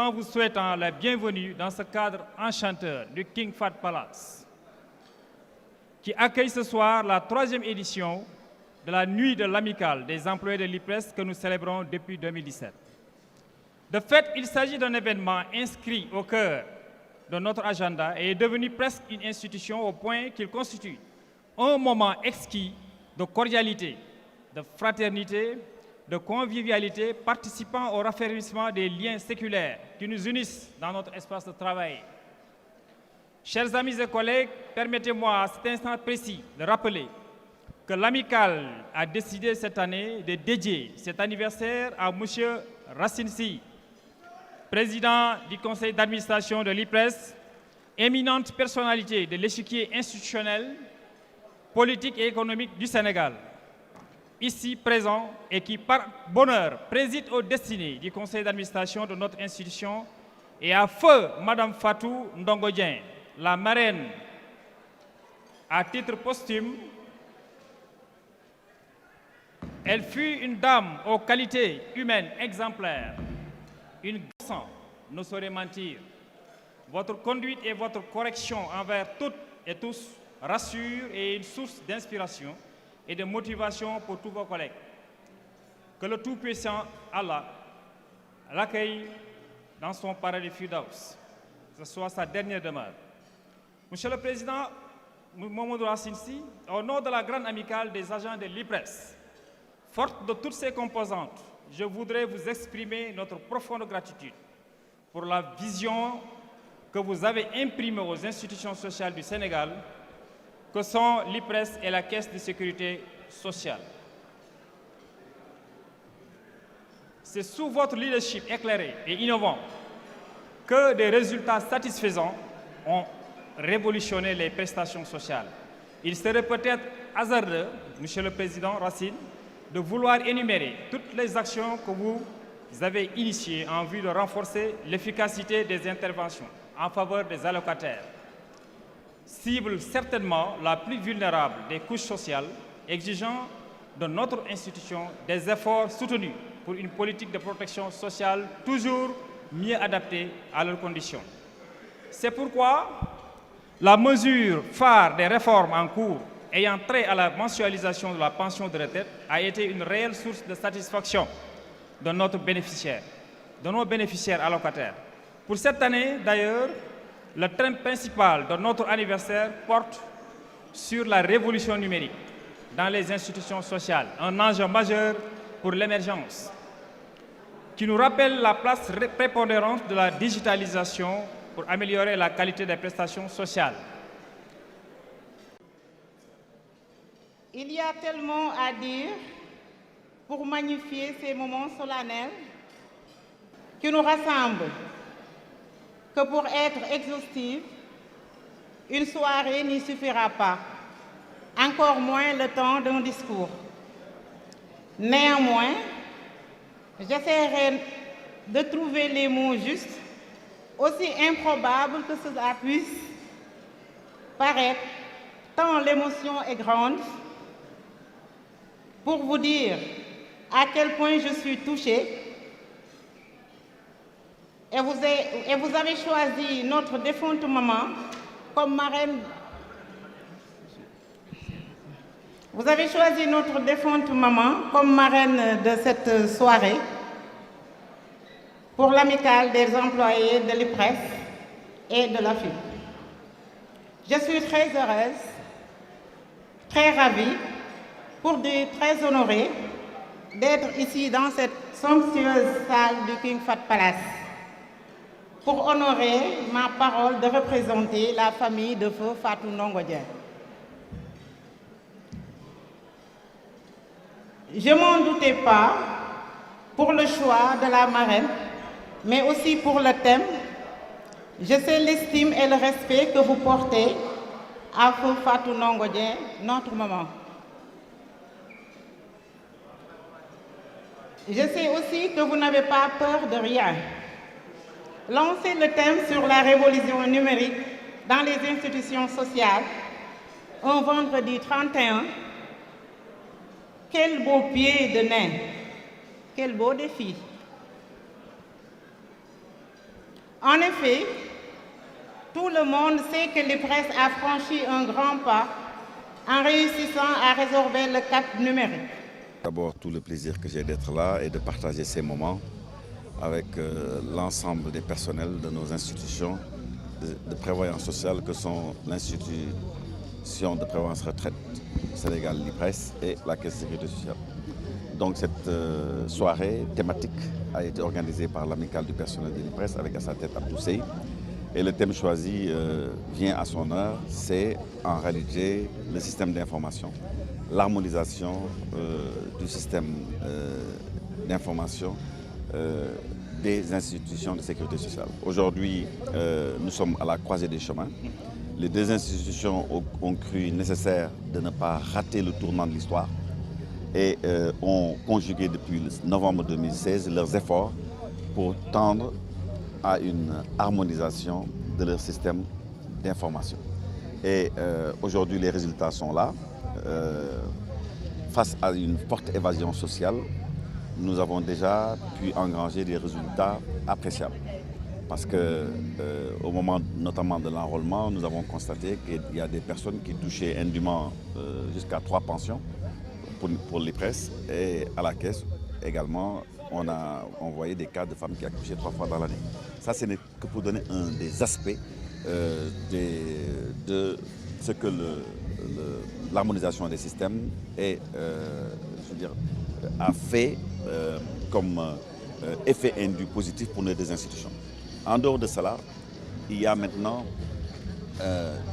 en vous souhaitant la bienvenue dans ce cadre enchanteur du King Fahd Palace, qui accueille ce soir la 3e édition de la Nuit de l'Amicale des employés de l'IPRES que nous célébrons depuis 2017. De fait, il s'agit d'un événement inscrit au cœur de notre agenda et est devenu presque une institution au point qu'il constitue un moment exquis de cordialité, de fraternité, de convivialité, participant au raffermissement des liens séculaires qui nous unissent dans notre espace de travail. Chers amis et collègues, permettez-moi à cet instant précis de rappeler que l'Amicale a décidé cette année de dédier cet anniversaire à M. Racine Sy, président du conseil d'administration de l'IPRES, éminente personnalité de l'échiquier institutionnel, politique et économique du Sénégal, ici présent et qui, par bonheur, préside aux destinées du conseil d'administration de notre institution, et à feu Madame Fatou Ndongo Dieng, la marraine, à titre posthume. Elle fut une dame aux qualités humaines exemplaires, une garçon ne saurait mentir. Votre conduite et votre correction envers toutes et tous rassurent et est une source d'inspiration et de motivation pour tous vos collègues. Que le Tout-Puissant Allah l'accueille dans son paradis Firdaus, que ce soit sa dernière demeure. Monsieur le Président Mamadou Racine Sy, au nom de la grande amicale des agents de l'IPRES, forte de toutes ses composantes, je voudrais vous exprimer notre profonde gratitude pour la vision que vous avez imprimée aux institutions sociales du Sénégal, que sont l'IPRES et la Caisse de sécurité sociale. C'est sous votre leadership éclairé et innovant que des résultats satisfaisants ont révolutionné les prestations sociales. Il serait peut-être hasardeux, Monsieur le Président Racine, de vouloir énumérer toutes les actions que vous avez initiées en vue de renforcer l'efficacité des interventions en faveur des allocataires, cible certainement la plus vulnérable des couches sociales, exigeant de notre institution des efforts soutenus pour une politique de protection sociale toujours mieux adaptée à leurs conditions. C'est pourquoi la mesure phare des réformes en cours ayant trait à la mensualisation de la pension de retraite a été une réelle source de satisfaction de nos bénéficiaires allocataires. Pour cette année, d'ailleurs, le thème principal de notre anniversaire porte sur la révolution numérique dans les institutions sociales, un enjeu majeur pour l'émergence, qui nous rappelle la place prépondérante de la digitalisation pour améliorer la qualité des prestations sociales. Il y a tellement à dire pour magnifier ces moments solennels qui nous rassemblent que pour être exhaustive, une soirée n'y suffira pas, encore moins le temps d'un discours. Néanmoins, j'essaierai de trouver les mots justes, aussi improbables que cela puisse paraître, tant l'émotion est grande, pour vous dire à quel point je suis touchée. Et vous avez choisi notre défunte maman comme marraine. Vous avez choisi notre défunte maman comme marraine de cette soirée pour l'amicale des employés de l'IPRES et de l'AFIP. Je suis très heureuse, très ravie, pour dire très honorée d'être ici dans cette somptueuse salle du King Fahd Palace pour honorer ma parole de représenter la famille de feu Fatou Ndongo Dieng. Je m'en doutais pas pour le choix de la marraine, mais aussi pour le thème. Je sais l'estime et le respect que vous portez à feu Fatou Ndongo Dieng, notre maman. Je sais aussi que vous n'avez pas peur de rien. Lancer le thème sur la révolution numérique dans les institutions sociales, un vendredi 31, quel beau pied de nez, quel beau défi. En effet, tout le monde sait que l'IPRES a franchi un grand pas en réussissant à résorber le cap numérique. D'abord, tout le plaisir que j'ai d'être là et de partager ces moments avec l'ensemble des personnels de nos institutions de prévoyance sociale que sont l'institution de prévoyance retraite Sénégal, l'IPRES, et la Caisse de sécurité sociale. Donc cette soirée thématique a été organisée par l'amicale du personnel de l'IPRES avec à sa tête Abdou Sey. Et le thème choisi vient à son heure, c'est en réalité le système d'information, l'harmonisation du système d'information des institutions de sécurité sociale. Aujourd'hui, nous sommes à la croisée des chemins. Les deux institutions ont cru nécessaire de ne pas rater le tournant de l'histoire et ont conjugué depuis novembre 2016 leurs efforts pour tendre à une harmonisation de leur système d'information. Et aujourd'hui, les résultats sont là. Face à une forte évasion sociale, nous avons déjà pu engranger des résultats appréciables. Parce qu'au moment notamment de l'enrôlement, nous avons constaté qu'il y a des personnes qui touchaient indûment jusqu'à 3 pensions pour l'IPRES, et à la caisse également, on a envoyé des cas de femmes qui accouchaient 3 fois dans l'année. Ça, ce n'est que pour donner un des aspects de ce que l'harmonisation des systèmes a fait comme effet indu positif pour nos deux institutions. En dehors de cela, il y a maintenant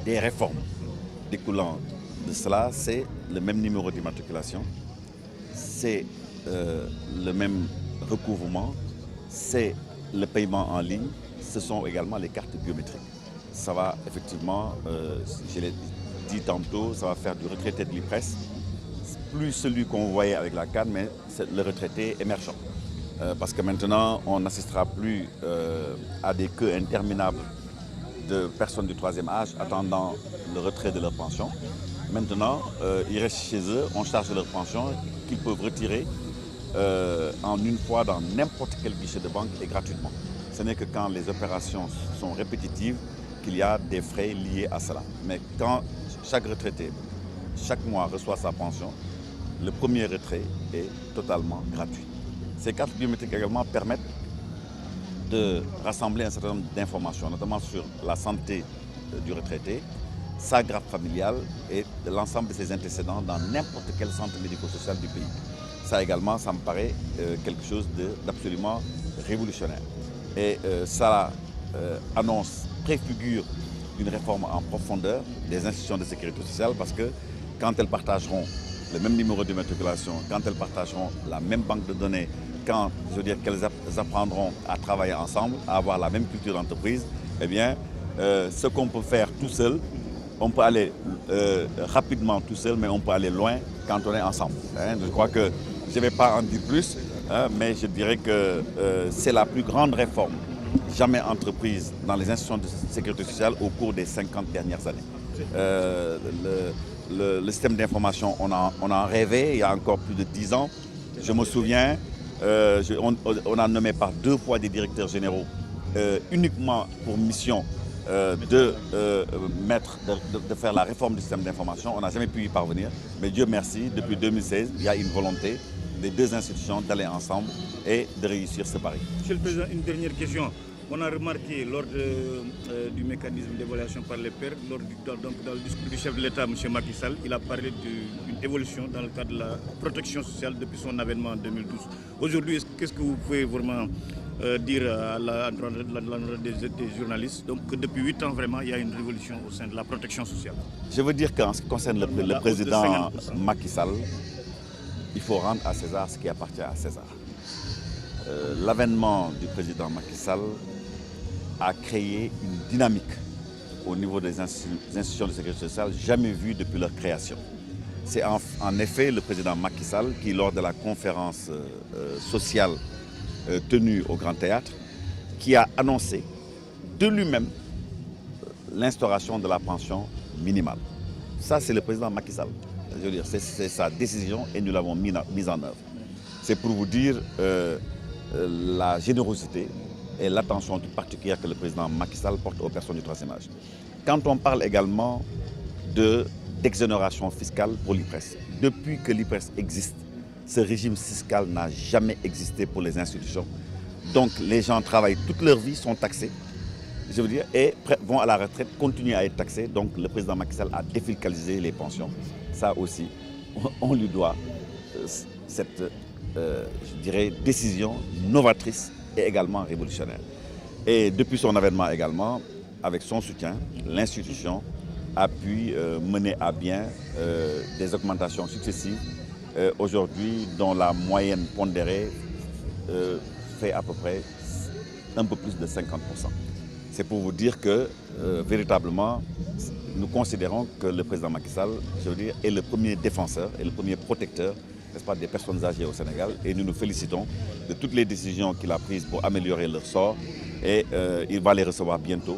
des réformes découlant de cela. C'est le même numéro d'immatriculation, c'est le même recouvrement, c'est le paiement en ligne, ce sont également les cartes biométriques. Ça va effectivement, je l'ai dit tantôt, ça va faire du retraité de l'IPRES, plus celui qu'on voyait avec la CAN, mais c'est le retraité émergent. Parce que maintenant, on n'assistera plus à des queues interminables de personnes du 3e âge attendant le retrait de leur pension. Maintenant, ils restent chez eux, on charge leur pension qu'ils peuvent retirer en une fois dans n'importe quel guichet de banque et gratuitement. Ce n'est que quand les opérations sont répétitives qu'il y a des frais liés à cela. Mais quand chaque retraité, chaque mois reçoit sa pension, le premier retrait est totalement gratuit. Ces cartes biométriques également permettent de rassembler un certain nombre d'informations, notamment sur la santé du retraité, sa grappe familiale et l'ensemble de ses antécédents dans n'importe quel centre médico-social du pays. Ça également, ça me paraît quelque chose d'absolument révolutionnaire. Et ça préfigure une réforme en profondeur des institutions de sécurité sociale, parce que quand elles partageront le même numéro d'immatriculation, quand elles partageront la même banque de données, quand qu'elles apprendront à travailler ensemble, à avoir la même culture d'entreprise, eh bien, ce qu'on peut faire tout seul, on peut aller rapidement tout seul, mais on peut aller loin quand on est ensemble. Je crois que je ne vais pas en dire plus, mais je dirais que c'est la plus grande réforme jamais entreprise dans les institutions de sécurité sociale au cours des 50 dernières années. Le système d'information, on en rêvait il y a encore plus de 10 ans. Je me souviens, on a nommé par 2 fois des directeurs généraux uniquement pour mission de faire la réforme du système d'information. On n'a jamais pu y parvenir, mais Dieu merci, depuis 2016, il y a une volonté des deux institutions d'aller ensemble et de réussir ce pari. Monsieur le Président, une dernière question. On a remarqué lors du mécanisme d'évaluation par les pairs, dans le discours du chef de l'État, M. Macky Sall, il a parlé d'une évolution dans le cadre de la protection sociale depuis son avènement en 2012. Aujourd'hui, qu'est-ce que vous pouvez vraiment dire à l'endroit des journalistes, donc que depuis 8 ans, vraiment, il y a une révolution au sein de la protection sociale? Je veux dire qu'en ce qui concerne le président Macky Sall, il faut rendre à César ce qui appartient à César. L'avènement du président Macky Sall a créé une dynamique au niveau des institutions de sécurité sociale jamais vue depuis leur création. C'est en effet le président Macky Sall qui, lors de la conférence sociale tenue au Grand Théâtre, qui a annoncé de lui-même l'instauration de la pension minimale. Ça, c'est le président Macky Sall. Je veux dire, c'est sa décision et nous l'avons mise en œuvre. C'est pour vous dire la générosité et l'attention toute particulière que le président Macky Sall porte aux personnes du troisième âge. Quand on parle également d'exonération fiscale pour l'IPRES, depuis que l'IPRES existe, ce régime fiscal n'a jamais existé pour les institutions. Donc les gens travaillent toute leur vie, sont taxés, je veux dire, et vont à la retraite, continuent à être taxés. Donc le président Macky Sall a défiscalisé les pensions. Ça aussi, on lui doit cette, je dirais, décision novatrice et également révolutionnaire. Et depuis son avènement également, avec son soutien, l'institution a pu mener à bien des augmentations successives, aujourd'hui dont la moyenne pondérée fait à peu près un peu plus de 50%. C'est pour vous dire que véritablement, nous considérons que le président Macky Sall, je veux dire, est le premier défenseur et le premier protecteur, n'est-ce pas, des personnes âgées au Sénégal. Et nous nous félicitons de toutes les décisions qu'il a prises pour améliorer leur sort. Et il va les recevoir bientôt.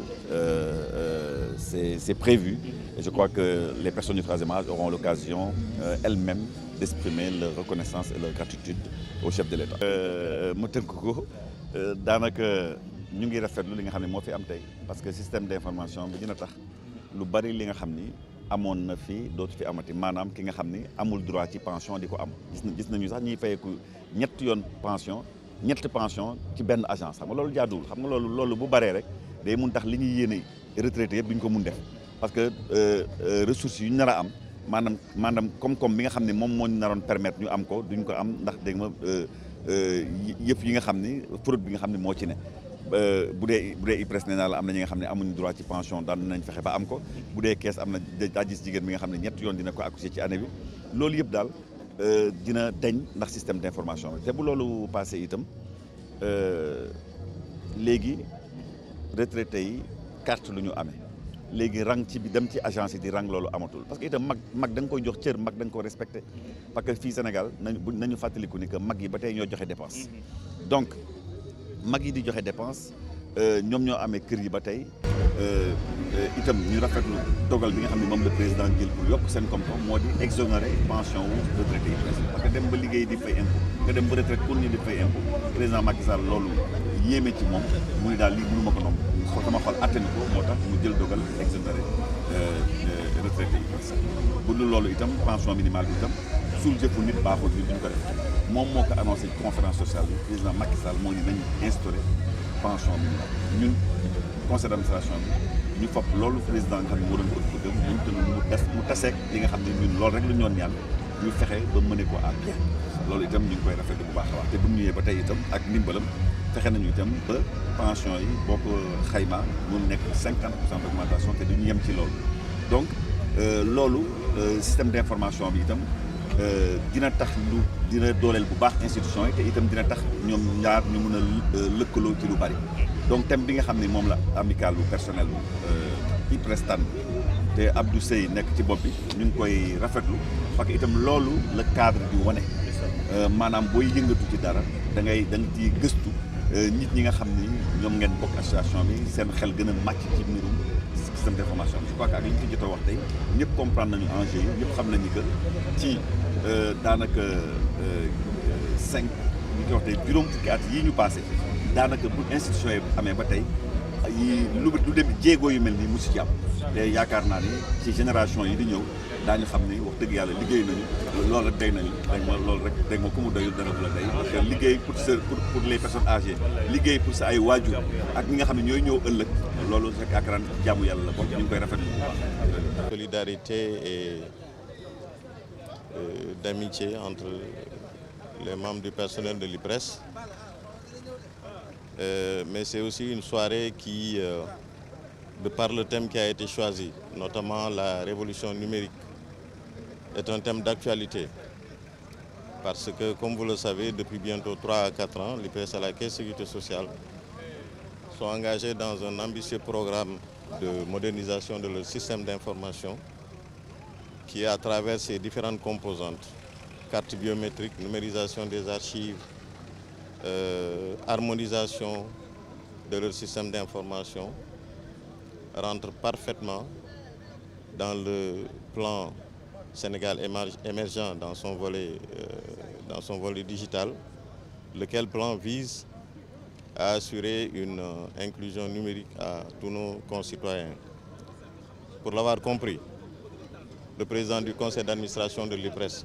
C'est prévu. Et je crois que les personnes du troisième âge auront l'occasion elles-mêmes d'exprimer leur reconnaissance et leur gratitude au chef de l'État. mu tënk ko daanaka ñu ngi rafetlu li nga xam ne moo fi am tey parce que système d'information bi dina tax lu bari li nga xam ni amoon na fi dootu fi amati maanaam ki nga xam ni amul droit ci pension di ko am gis nañu sax ñuy fayeeku ñetti yoon pension ñetti pension ci benn agence xam nga loolu jaaduwul xam nga loolu bu baree rek day mun tax li ñuy yéene retraité yëpp duñ ko mun def parce que ressources yu ñu nar a am maanaam koom-koom bi nga xam ne moom moo ñu naroon permettre ñu am ko duñ ko am ndax dégg nga yëpp yi nga xam ni fraude bi nga xam ne moo ci ne bu dee IPRES nee naa la am na ñi nga xam ne amuñu droit ci pension daan nañ fexe ba am ko bu dee kees am na daa gis jigéen bi nga xam ne ñetti yoon dina ko accoucher ci année bi loolu yëpp daal dina deñ ndax système d'information bi te bu loolu passé itam léegi retraités yi carte lu ñu amee léegi rang ci bi dem ci agence yi di rang loolu amatul parce que itam mag da nga koy jox cër mag da nga ko respecté parce que fii Sénégal nañu fàttaliku ni que mag yi ba tey ñoo joxe dépense donc mag yi di joxe dépense ñoom ñoo amee kër yi ba tey itam ñu rafetlu dogal bi nga xam ne moom le président jël pour yokk seen koom-koom moo di exonérer pension wu retraité yi parce que dem ba liggéey di fay impôt nga dem ba retraite pour ñu di fay impôt président Macky Sall loolu yéeme ci moom mu ni daal lii mënu ma ko nomb sama xol attanu ko moo tax mu jël dogal exonéré retraité yi bu dul loolu itam pension minimale bi itam suul jëfu nit baaxul nit duñ ko def moom moo ko annoncé ci conférence sociale bi président Macky Sall moo ni nañ instauré pension minimale ñun conseil d'administration bi ñu fop loolu président nga xam ne moo doon ko bëgg ñun tamit mu taseeg li nga xam ne ñun loolu rek lu ñoon ñaan ñu fexe ba mëne ko à bien loolu itam ñu ngi koy rafetlu bu baax a baax te bu mu ñëwee ba tey itam ak ndimbalam fexe nañu itam ba pension yi boo ko xayma mu nekk 50% d'augmentation te duñu yem ci loolu donc loolu système d'information bi itam dina tax dina dooleel bu baax institution yi te itam dina tax ñoom ñaar ñu mën a lëkkaloo ci lu bari donc thème bi nga xam ne moom la amical bu personnel bu IPRES tànn te Abdou Seye nekk ci bopp bi ñu ngi koy rafetlu parce que itam loolu la cadre di wane maanaam booy yëngatu ci dara da nga ciy gëstu nit ñi nga xam ni ñoom ngeen bokk association bi seen xel gën a màcc ci mbirum système d'information bi je crois que ak li ñu fi jot a wax tey ñëpp comprendre nañu enjeu yi ñëpp xam nañu que ci daanaka 5 ñu koy wax tey juróom fukki at yii ñu passé daanaka bu institution yi amee ba tey lu dem jéego yu mel nii mosu ci am te yaakaar naa ni ci génération yi di ñëw daañu xam ni wax dëgg yàlla liggéey nañu loolu rek day nañu loolu rek day ma ku mu doyul dara du la day parce que liggéey pour les personnes âgées liggéey pour sa ay waajur ak ñi nga xam ne ñooy ñëw ëllëg loolu rek yaakaar naa jaamu yàlla la bokk ñu ngi koy rafetlu bu baax. Solidarité et d'amitié entre les membres du personnel de l'IPRES. Mais c'est aussi une soirée qui, de par le thème qui a été choisi, notamment la révolution numérique, est un thème d'actualité. Parce que, comme vous le savez, depuis bientôt 3 à 4 ans, l'IPRES et la Caisse de sécurité sociale sont engagés dans un ambitieux programme de modernisation de leur système d'information qui, à travers ses différentes composantes, carte biométrique, numérisation des archives, harmonisation de leur système d'information, rentre parfaitement dans le plan Sénégal émergent dans son volet digital, lequel plan vise à assurer une inclusion numérique à tous nos concitoyens. Pour l'avoir compris, le président du conseil d'administration de l'IPRES,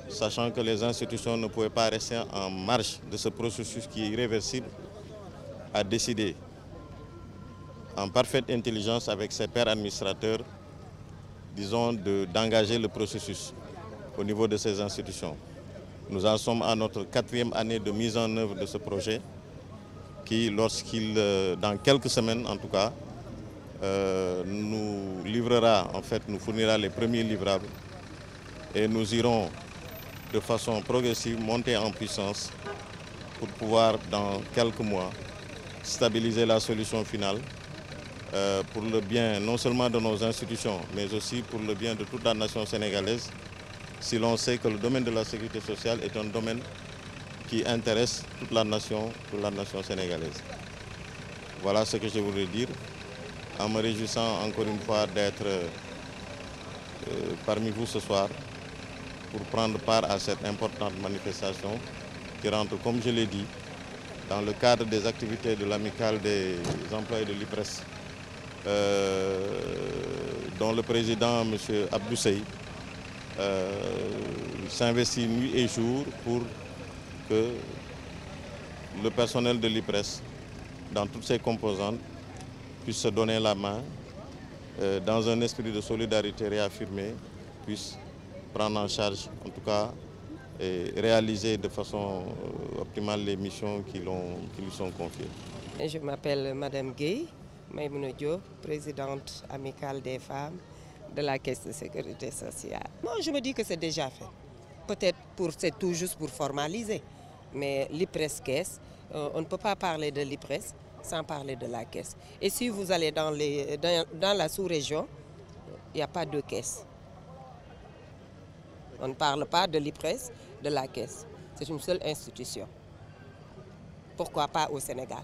sachant que les institutions ne pouvaient pas rester en marge de ce processus qui est irréversible, a décidé, en parfaite intelligence avec ses pairs administrateurs, disons, d'engager le processus au niveau de ces institutions. Nous en sommes à notre 4e année de mise en œuvre de ce projet qui, dans quelques semaines en tout cas, nous livrera, en fait, nous fournira les premiers livrables et nous irons de façon progressive monter en puissance pour pouvoir, dans quelques mois, stabiliser la solution finale pour le bien non seulement de nos institutions, mais aussi pour le bien de toute la nation sénégalaise, si l'on sait que le domaine de la sécurité sociale est un domaine qui intéresse toute la nation sénégalaise. Voilà ce que je voulais dire, en me réjouissant encore une fois d'être parmi vous ce soir pour prendre part à cette importante manifestation qui rentre, comme je l'ai dit, dans le cadre des activités de l'amicale des employés de l'IPRES, dont le président, M. Abdou Sey, s'investit nuit et jour pour que le personnel de l'IPRES, dans toutes ses composantes, puisse se donner la main, dans un esprit de solidarité réaffirmé, puisse prendre en charge, en tout cas, et réaliser de façon optimale les missions qui lui sont confiées. Je m'appelle Madame Gueye, Maïmouna Diop, présidente amicale des femmes de la Caisse de sécurité sociale. Moi, je me dis que c'est déjà fait. Peut-être c'est tout juste pour formaliser, mais l'IPRES Caisse, on ne peut pas parler de l'IPRES sans parler de la Caisse. Et si vous allez dans la sous-région, il n'y a pas de caisse. On ne parle pas de l'IPRES, de la Caisse. C'est une seule institution. Pourquoi pas au Sénégal?